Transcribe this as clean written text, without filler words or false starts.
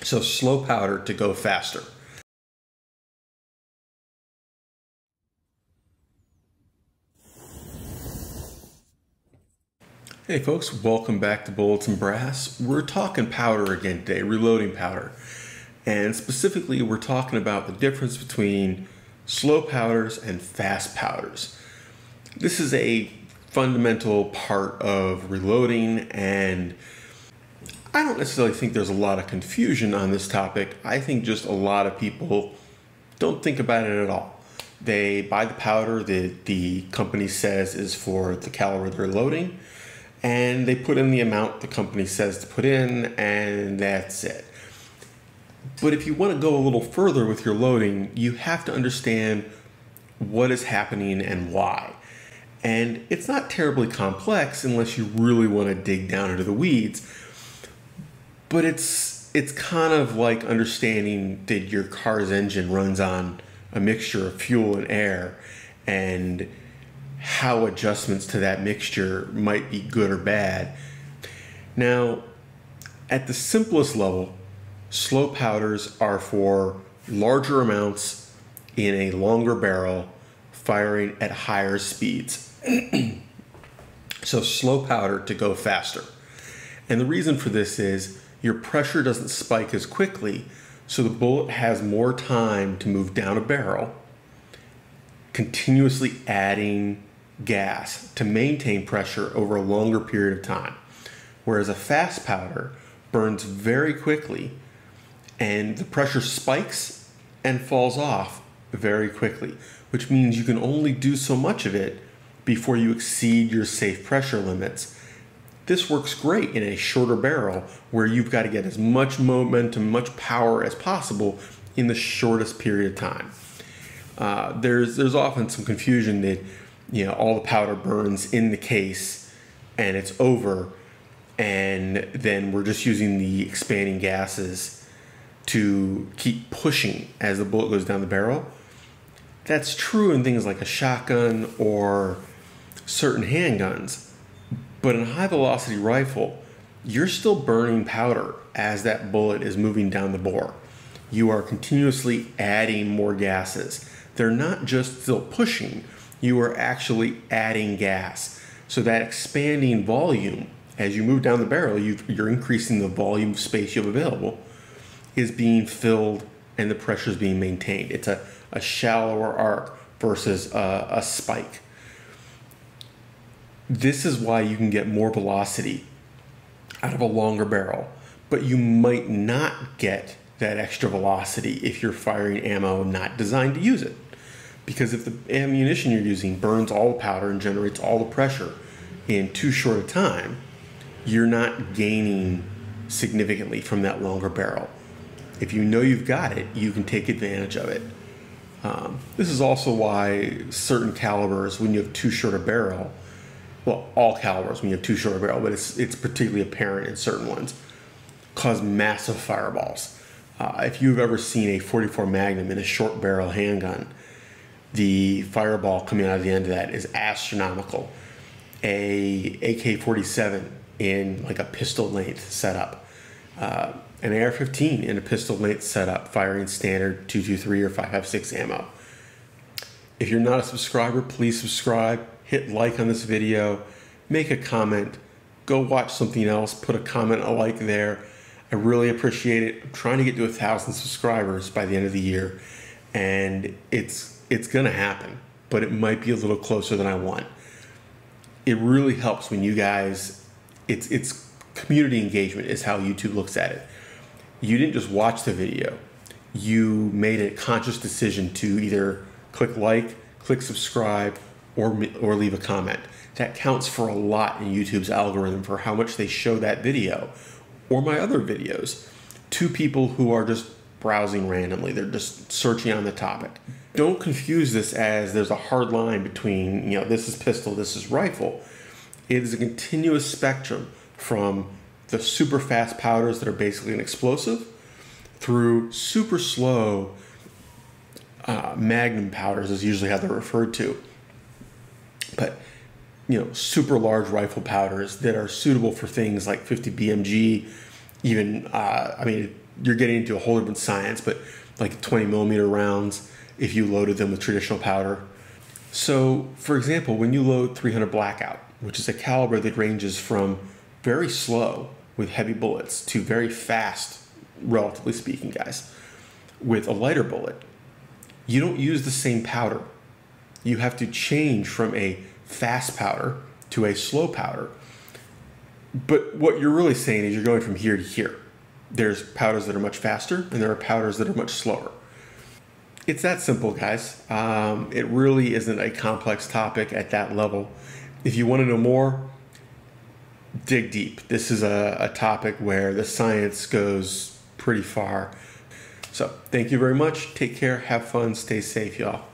So slow powder to go faster. Hey folks, welcome back to Bullets and Brass. We're talking powder again today, reloading powder. And specifically, we're talking about the difference between slow powders and fast powders. This is a fundamental part of reloading, and I don't necessarily think there's a lot of confusion on this topic. I think just a lot of people don't think about it at all. They buy the powder that the company says is for the caliber they're loading, and they put in the amount the company says to put in, and that's it. But if you want to go a little further with your loading, you have to understand what is happening and why. And it's not terribly complex unless you really want to dig down into the weeds. But it's kind of like understanding that your car's engine runs on a mixture of fuel and air, and how adjustments to that mixture might be good or bad. Now, at the simplest level, slow powders are for larger amounts in a longer barrel, firing at higher speeds. So slow powder to go faster. And the reason for this is your pressure doesn't spike as quickly, so the bullet has more time to move down a barrel, continuously adding gas to maintain pressure over a longer period of time. Whereas a fast powder burns very quickly, and the pressure spikes and falls off very quickly, which means you can only do so much of it before you exceed your safe pressure limits. This works great in a shorter barrel where you've got to get as much momentum, much power as possible in the shortest period of time. There's often some confusion that all the powder burns in the case and it's over, and then we're just using the expanding gases to keep pushing as the bullet goes down the barrel. That's true in things like a shotgun or certain handguns, but in a high velocity rifle, you're still burning powder as that bullet is moving down the bore. You are continuously adding more gases. They're not just still pushing, you are actually adding gas. So that expanding volume, as you move down the barrel, you're increasing the volume of space you have available, is being filled and the pressure is being maintained. It's a shallower arc versus a spike. This is why you can get more velocity out of a longer barrel, but you might not get that extra velocity if you're firing ammo not designed to use it. Because if the ammunition you're using burns all the powder and generates all the pressure in too short a time, you're not gaining significantly from that longer barrel. If you know you've got it, you can take advantage of it. This is also why certain calibers, when you have too short a barrel, well, all calibers when you have too short a barrel, but it's particularly apparent in certain ones, cause massive fireballs. If you've ever seen a 44 Magnum in a short barrel handgun, the fireball coming out of the end of that is astronomical. A AK-47 in like a pistol length setup, an AR-15 in a pistol length setup, firing standard 223 or 5.56 ammo. If you're not a subscriber, please subscribe, hit like on this video, make a comment, go watch something else, put a comment, a like there. I really appreciate it. I'm trying to get to 1,000 subscribers by the end of the year, and it's gonna happen, but it might be a little closer than I want. It really helps when you guys, it's community engagement is how YouTube looks at it. You didn't just watch the video, you made a conscious decision to either click like, click subscribe, or leave a comment. That counts for a lot in YouTube's algorithm for how much they show that video or my other videos to people who are just browsing randomly. They're just searching on the topic. Don't confuse this as there's a hard line between, this is pistol, this is rifle. It is a continuous spectrum from the super fast powders that are basically an explosive through super slow magnum powders is usually how they're referred to. But super large rifle powders that are suitable for things like 50 BMG, even you're getting into a whole different science, but like 20 millimeter rounds if you loaded them with traditional powder. So, for example, when you load 300 Blackout, which is a caliber that ranges from very slow with heavy bullets to very fast, relatively speaking, guys, with a lighter bullet, you don't use the same powder. You have to change from a fast powder to a slow powder. But what you're really saying is you're going from here to here. There's powders that are much faster, and there are powders that are much slower. It's that simple, guys. It really isn't a complex topic at that level. If you want to know more, dig deep. This is a topic where the science goes pretty far. So thank you very much. Take care. Have fun. Stay safe, y'all.